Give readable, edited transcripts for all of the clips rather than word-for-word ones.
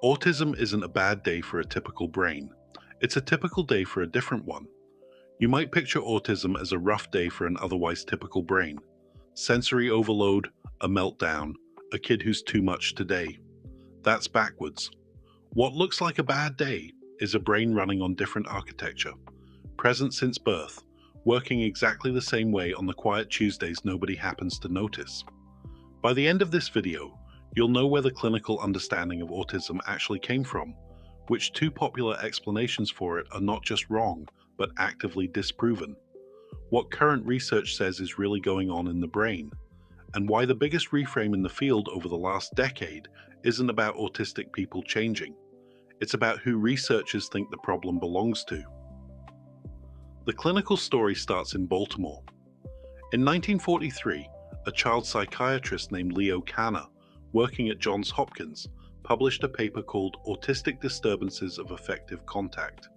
Autism isn't a bad day for a typical brain. It's a typical day for a different one. You might picture autism as a rough day for an otherwise typical brain. Sensory overload, a meltdown, a kid who's too much today. That's backwards. What looks like a bad day is a brain running on different architecture, present since birth, working exactly the same way on the quiet Tuesdays nobody happens to notice. By the end of this video, you'll know where the clinical understanding of autism actually came from, which two popular explanations for it are not just wrong, but actively disproven, what current research says is really going on in the brain, and why the biggest reframe in the field over the last decade isn't about autistic people changing. It's about who researchers think the problem belongs to. The clinical story starts in Baltimore. In 1943, a child psychiatrist named Leo Kanner, working at Johns Hopkins, published a paper called Autistic Disturbances of Affective Contact,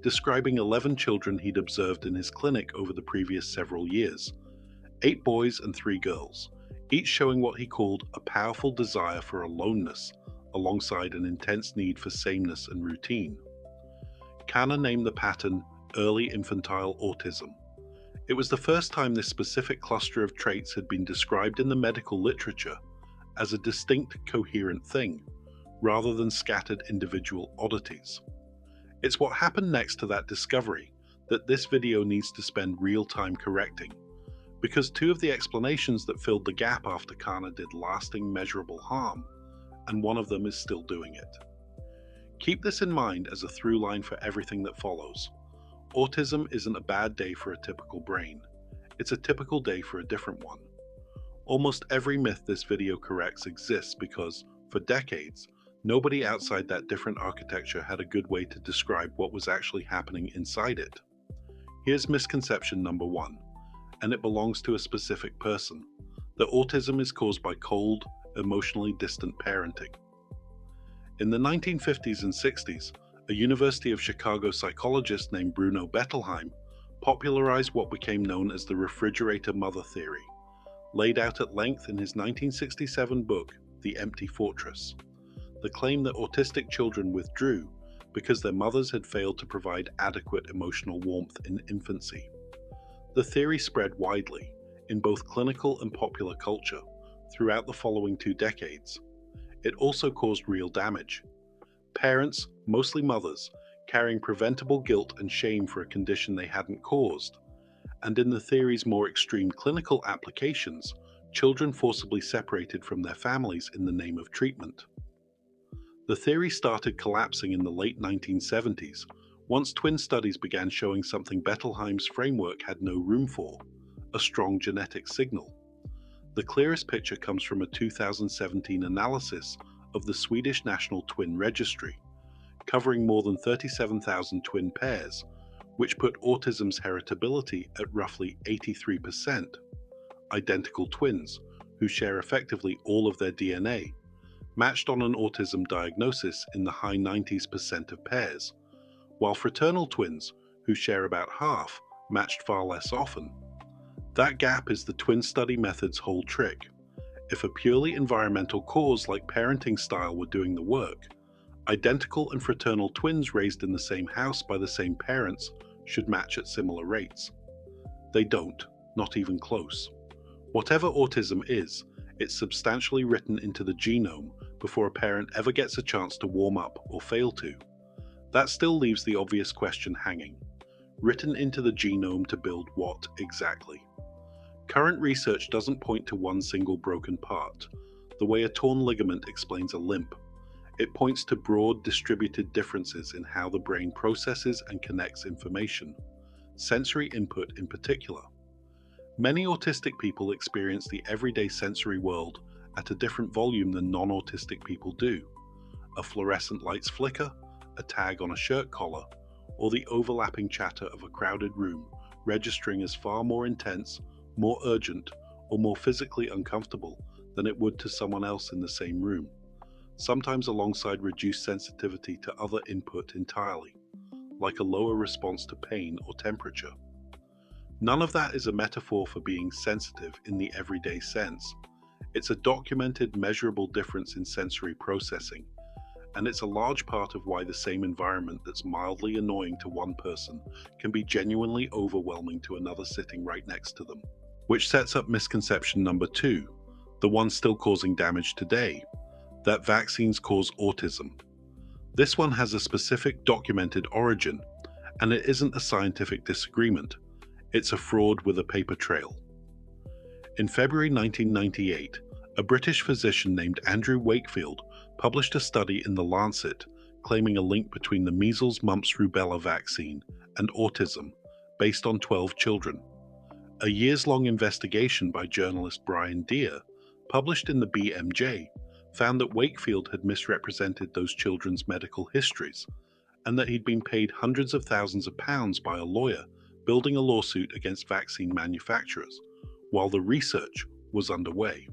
describing 11 children he'd observed in his clinic over the previous several years, 8 boys and 3 girls, each showing what he called a powerful desire for aloneness, alongside an intense need for sameness and routine. Kanner named the pattern early infantile autism. It was the first time this specific cluster of traits had been described in the medical literature as a distinct, coherent thing, rather than scattered individual oddities. It's what happened next to that discovery that this video needs to spend real time correcting, because 2 of the explanations that filled the gap after Kanner did lasting, measurable harm, and one of them is still doing it. Keep this in mind as a through line for everything that follows. Autism isn't a bad day for a typical brain. It's a typical day for a different one. Almost every myth this video corrects exists because, for decades, nobody outside that different architecture had a good way to describe what was actually happening inside it. Here's misconception number 1, and it belongs to a specific person: that autism is caused by cold, emotionally distant parenting. In the 1950s and 60s, a University of Chicago psychologist named Bruno Bettelheim popularized what became known as the refrigerator mother theory, laid out at length in his 1967 book, The Empty Fortress. The claim that autistic children withdrew because their mothers had failed to provide adequate emotional warmth in infancy. The theory spread widely, in both clinical and popular culture, throughout the following 2 decades. It also caused real damage. Parents, mostly mothers, carrying preventable guilt and shame for a condition they hadn't caused, and in the theory's more extreme clinical applications, children forcibly separated from their families in the name of treatment. The theory started collapsing in the late 1970s, once twin studies began showing something Bettelheim's framework had no room for: a strong genetic signal. The clearest picture comes from a 2017 analysis of the Swedish National Twin Registry, covering more than 37,000 twin pairs, which put autism's heritability at roughly 83%. Identical twins, who share effectively all of their DNA, matched on an autism diagnosis in the high 90s% of pairs, while fraternal twins, who share about half, matched far less often. That gap is the twin study method's whole trick. If a purely environmental cause like parenting style were doing the work, identical and fraternal twins raised in the same house by the same parents should match at similar rates. They don't, not even close. Whatever autism is, it's substantially written into the genome before a parent ever gets a chance to warm up or fail to. That still leaves the obvious question hanging. Written into the genome to build what exactly? Current research doesn't point to one single broken part, the way a torn ligament explains a limp. It points to broad, distributed differences in how the brain processes and connects information, sensory input in particular. Many autistic people experience the everyday sensory world at a different volume than non-autistic people do. A fluorescent light's flicker, a tag on a shirt collar, or the overlapping chatter of a crowded room registering as far more intense, more urgent, or more physically uncomfortable than it would to someone else in the same room, sometimes alongside reduced sensitivity to other input entirely, like a lower response to pain or temperature. None of that is a metaphor for being sensitive in the everyday sense. It's a documented, measurable difference in sensory processing, and it's a large part of why the same environment that's mildly annoying to one person can be genuinely overwhelming to another sitting right next to them. Which sets up misconception number 2, the one still causing damage today, that vaccines cause autism. This one has a specific documented origin, and it isn't a scientific disagreement, it's a fraud with a paper trail. In February 1998, a British physician named Andrew Wakefield published a study in The Lancet claiming a link between the measles, mumps, rubella vaccine and autism based on 12 children. A years-long investigation by journalist Brian Deer, published in the BMJ, found that Wakefield had misrepresented those children's medical histories, and that he'd been paid hundreds of thousands of pounds by a lawyer building a lawsuit against vaccine manufacturers, while the research was underway.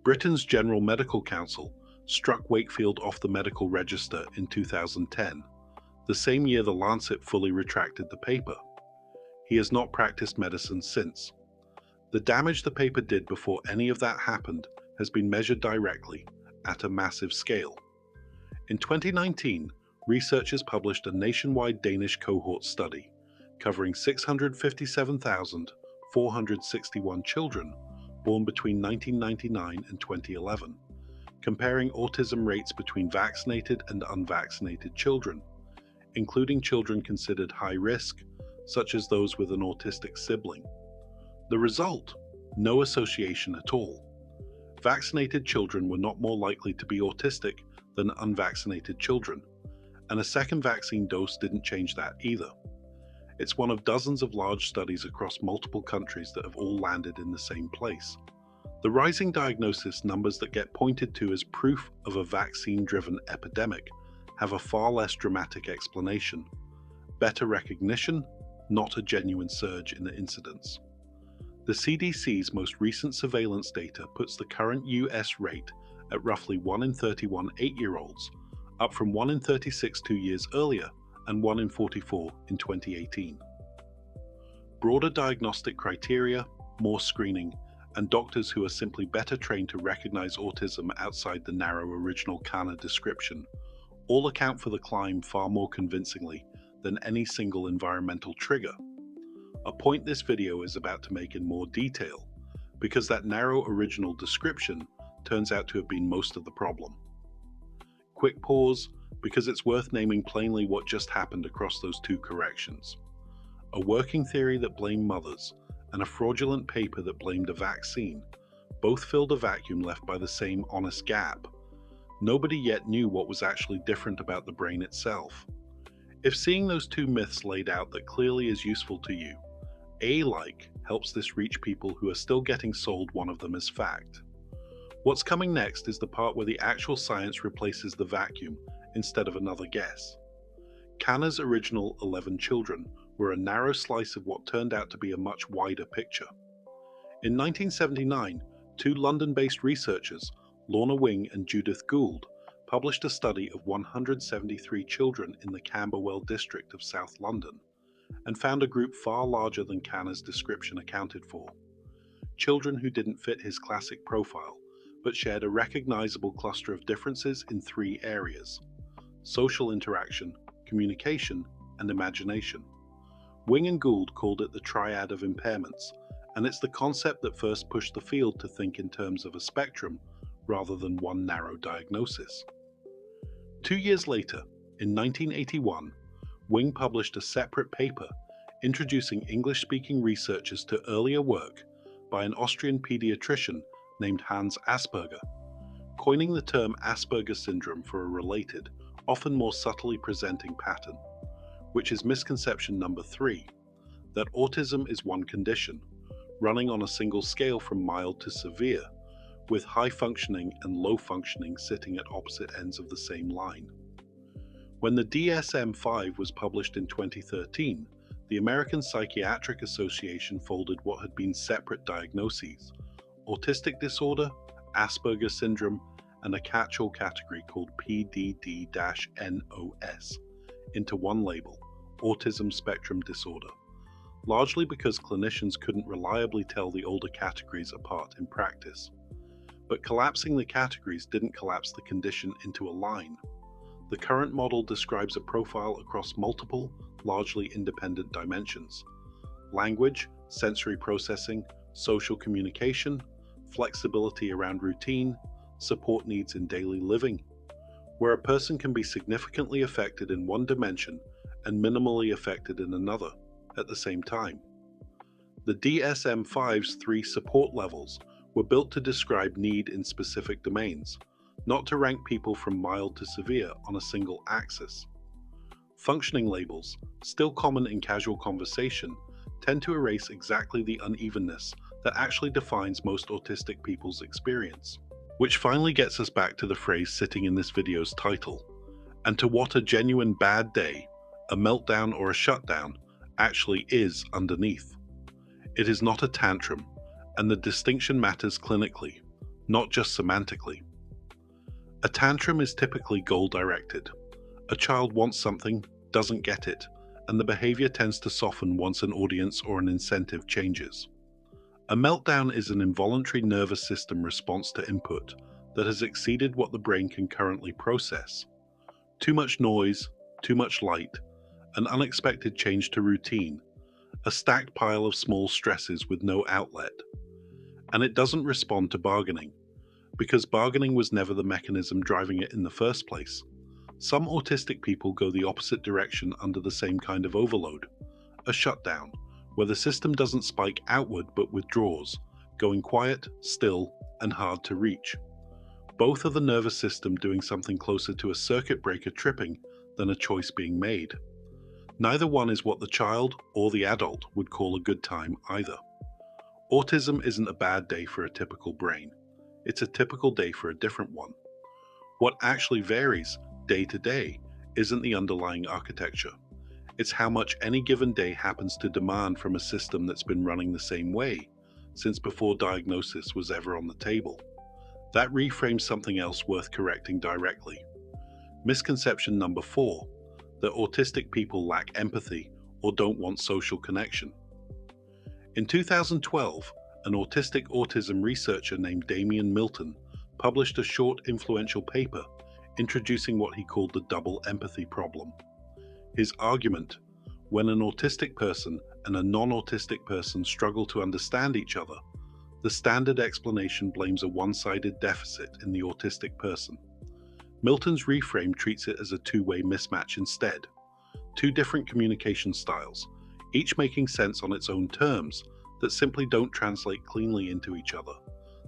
Britain's General Medical Council struck Wakefield off the medical register in 2010, the same year The Lancet fully retracted the paper. He has not practiced medicine since. The damage the paper did before any of that happened has been measured directly, at a massive scale. In 2019, researchers published a nationwide Danish cohort study covering 657,461 children born between 1999 and 2011, comparing autism rates between vaccinated and unvaccinated children, including children considered high risk, such as those with an autistic sibling. The result? No association at all. Vaccinated children were not more likely to be autistic than unvaccinated children, and a second vaccine dose didn't change that either. It's one of dozens of large studies across multiple countries that have all landed in the same place. The rising diagnosis numbers that get pointed to as proof of a vaccine-driven epidemic have a far less dramatic explanation. Better recognition, not a genuine surge in the incidence. The CDC's most recent surveillance data puts the current US rate at roughly 1 in 31 8-year-olds, up from 1 in 36 2 years earlier and 1 in 44 in 2018. Broader diagnostic criteria, more screening, and doctors who are simply better trained to recognize autism outside the narrow original CANA description all account for the climb far more convincingly than any single environmental trigger. A point this video is about to make in more detail, because that narrow original description turns out to have been most of the problem. Quick pause, because it's worth naming plainly what just happened across those two corrections. A working theory that blamed mothers, and a fraudulent paper that blamed a vaccine, both filled a vacuum left by the same honest gap. Nobody yet knew what was actually different about the brain itself. If seeing those two myths laid out that clearly is useful to you, A-like helps this reach people who are still getting sold one of them as fact. What's coming next is the part where the actual science replaces the vacuum instead of another guess. CANA's original 11 children were a narrow slice of what turned out to be a much wider picture. In 1979, two London-based researchers, Lorna Wing and Judith Gould, published a study of 173 children in the Camberwell district of South London, and found a group far larger than CANA's description accounted for. Children who didn't fit his classic profile, but shared a recognizable cluster of differences in 3 areas: social interaction, communication, and imagination. Wing and Gould called it the triad of impairments, and it's the concept that first pushed the field to think in terms of a spectrum rather than one narrow diagnosis. 2 years later, in 1981, Wing published a separate paper introducing English-speaking researchers to earlier work by an Austrian pediatrician named Hans Asperger, coining the term Asperger syndrome for a related, often more subtly presenting pattern, which is misconception number 3, that autism is one condition, running on a single scale from mild to severe, with high functioning and low functioning sitting at opposite ends of the same line. When the DSM-5 was published in 2013, the American Psychiatric Association folded what had been separate diagnoses: autistic disorder, Asperger syndrome, and a catch-all category called PDD-NOS, into one label, autism spectrum disorder, largely because clinicians couldn't reliably tell the older categories apart in practice. But collapsing the categories didn't collapse the condition into a line. The current model describes a profile across multiple, largely independent dimensions: language, sensory processing, social communication, flexibility around routine, support needs in daily living, where a person can be significantly affected in one dimension and minimally affected in another at the same time. The DSM-5's 3 support levels were built to describe need in specific domains, not to rank people from mild to severe on a single axis. Functioning labels, still common in casual conversation, tend to erase exactly the unevenness that actually defines most autistic people's experience. Which finally gets us back to the phrase sitting in this video's title, and to what a genuine bad day, a meltdown or a shutdown, actually is underneath. It is not a tantrum, and the distinction matters clinically, not just semantically. A tantrum is typically goal-directed. A child wants something, doesn't get it, and the behavior tends to soften once an audience or an incentive changes. A meltdown is an involuntary nervous system response to input that has exceeded what the brain can currently process. Too much noise, too much light, an unexpected change to routine, a stacked pile of small stresses with no outlet. And it doesn't respond to bargaining, because bargaining was never the mechanism driving it in the first place. Some autistic people go the opposite direction under the same kind of overload: a shutdown, where the system doesn't spike outward but withdraws, going quiet, still, and hard to reach. Both are the nervous system doing something closer to a circuit breaker tripping than a choice being made. Neither one is what the child or the adult would call a good time either. Autism isn't a bad day for a typical brain. It's a typical day for a different one. What actually varies day to day isn't the underlying architecture. It's how much any given day happens to demand from a system that's been running the same way since before diagnosis was ever on the table. That reframes something else worth correcting directly. Misconception number 4, that autistic people lack empathy or don't want social connection. In 2012, an autistic autism researcher named Damian Milton published a short, influential paper introducing what he called the double empathy problem. His argument: when an autistic person and a non-autistic person struggle to understand each other, the standard explanation blames a one-sided deficit in the autistic person. Milton's reframe treats it as a two-way mismatch instead. Two different communication styles, each making sense on its own terms, that simply don't translate cleanly into each other.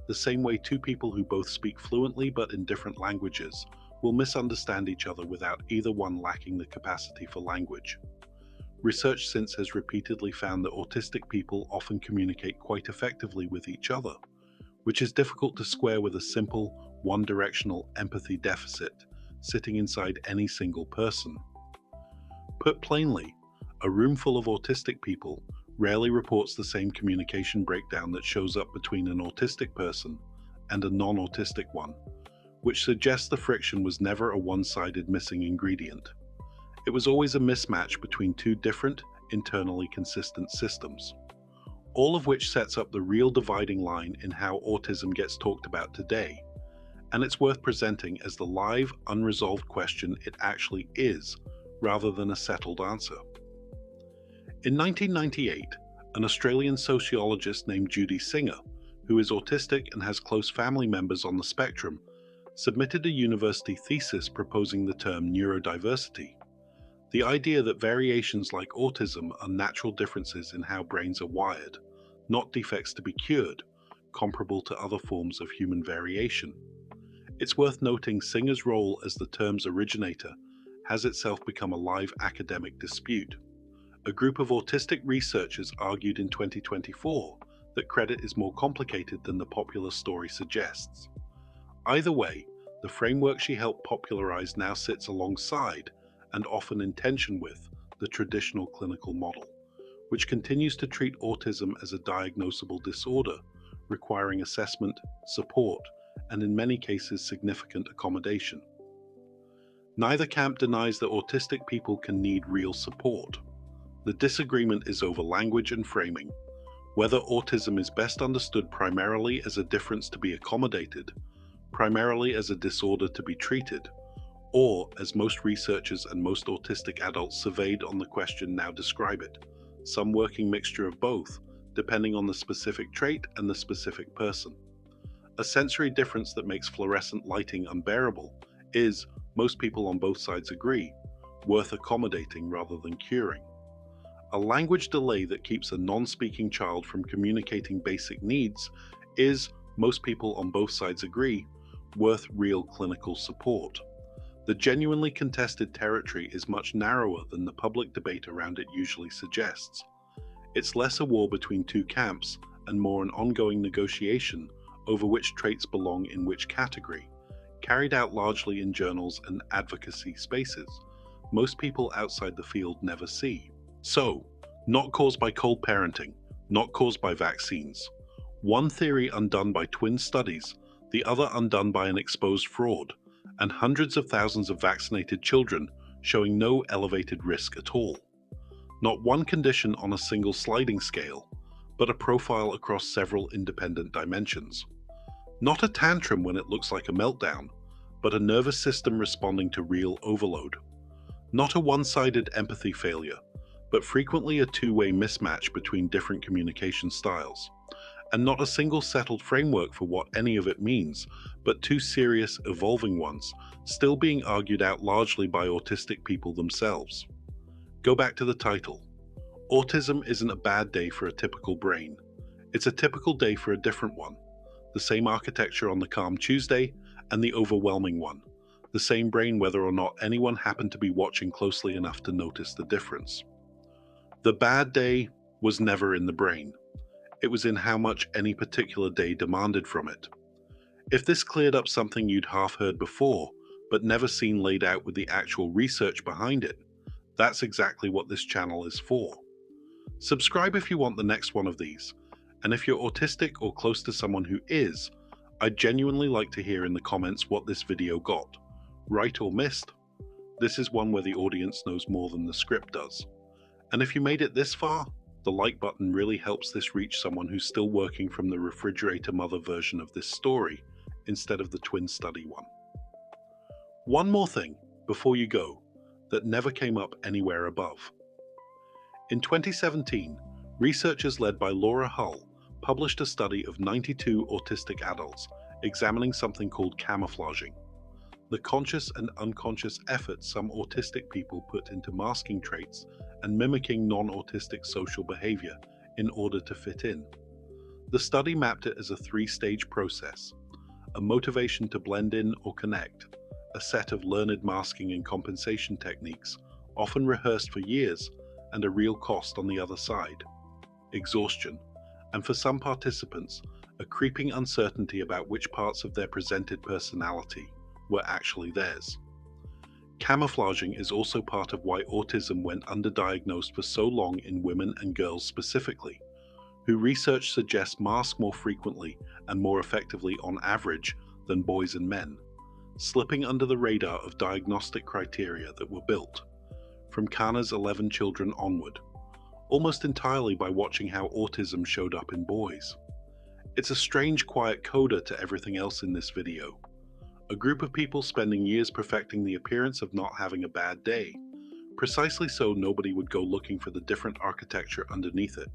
The same way two people who both speak fluently but in different languages will misunderstand each other without either one lacking the capacity for language. Research since has repeatedly found that autistic people often communicate quite effectively with each other, which is difficult to square with a simple, one-directional empathy deficit sitting inside any single person. Put plainly, a room full of autistic people rarely reports the same communication breakdown that shows up between an autistic person and a non-autistic one, which suggests the friction was never a one-sided missing ingredient. It was always a mismatch between two different, internally consistent systems. All of which sets up the real dividing line in how autism gets talked about today, and it's worth presenting as the live, unresolved question it actually is, rather than a settled answer. In 1998, an Australian sociologist named Judy Singer, who is autistic and has close family members on the spectrum, submitted a university thesis proposing the term neurodiversity, the idea that variations like autism are natural differences in how brains are wired, not defects to be cured, comparable to other forms of human variation. It's worth noting Singer's role as the term's originator has itself become a live academic dispute. A group of autistic researchers argued in 2024 that credit is more complicated than the popular story suggests. Either way, the framework she helped popularize now sits alongside, and often in tension with, the traditional clinical model, which continues to treat autism as a diagnosable disorder, requiring assessment, support, and in many cases significant accommodation. Neither camp denies that autistic people can need real support. The disagreement is over language and framing. whether autism is best understood primarily as a difference to be accommodated, primarily as a disorder to be treated, or, as most researchers and most autistic adults surveyed on the question now describe it, some working mixture of both, depending on the specific trait and the specific person. A sensory difference that makes fluorescent lighting unbearable is, most people on both sides agree, worth accommodating rather than curing. A language delay that keeps a non-speaking child from communicating basic needs is, most people on both sides agree, worth real clinical support. The genuinely contested territory is much narrower than the public debate around it usually suggests. It's less a war between two camps and more an ongoing negotiation over which traits belong in which category, carried out largely in journals and advocacy spaces most people outside the field never see. So, not caused by cold parenting, not caused by vaccines. One theory undone by twin studies, the other undone by an exposed fraud, and hundreds of thousands of vaccinated children showing no elevated risk at all. Not one condition on a single sliding scale, but a profile across several independent dimensions. Not a tantrum when it looks like a meltdown, but a nervous system responding to real overload. Not a one-sided empathy failure, but frequently a two-way mismatch between different communication styles. And not a single settled framework for what any of it means, but two serious, evolving ones, still being argued out largely by autistic people themselves. Go back to the title. Autism isn't a bad day for a typical brain. It's a typical day for a different one. The same architecture on the calm Tuesday and the overwhelming one. The same brain whether or not anyone happened to be watching closely enough to notice the difference. The bad day was never in the brain. It was in how much any particular day demanded from it. If this cleared up something you'd half heard before, but never seen laid out with the actual research behind it, that's exactly what this channel is for. Subscribe if you want the next one of these, and if you're autistic or close to someone who is, I'd genuinely like to hear in the comments what this video got. Right or missed? This is one where the audience knows more than the script does. And if you made it this far, the like button really helps this reach someone who's still working from the refrigerator mother version of this story instead of the twin study one. One more thing, before you go, that never came up anywhere above. In 2017, researchers led by Laura Hull published a study of 92 autistic adults examining something called camouflaging, the conscious and unconscious effort some autistic people put into masking traits and mimicking non-autistic social behavior in order to fit in. The study mapped it as a three-stage process: a motivation to blend in or connect, a set of learned masking and compensation techniques, often rehearsed for years, and a real cost on the other side: exhaustion, and for some participants, a creeping uncertainty about which parts of their presented personality were actually theirs. Camouflaging is also part of why autism went underdiagnosed for so long in women and girls specifically, who research suggests mask more frequently and more effectively on average than boys and men, slipping under the radar of diagnostic criteria that were built, from Kanner's 11 children onward, almost entirely by watching how autism showed up in boys. It's a strange quiet coda to everything else in this video. A group of people spending years perfecting the appearance of not having a bad day, precisely so nobody would go looking for the different architecture underneath it.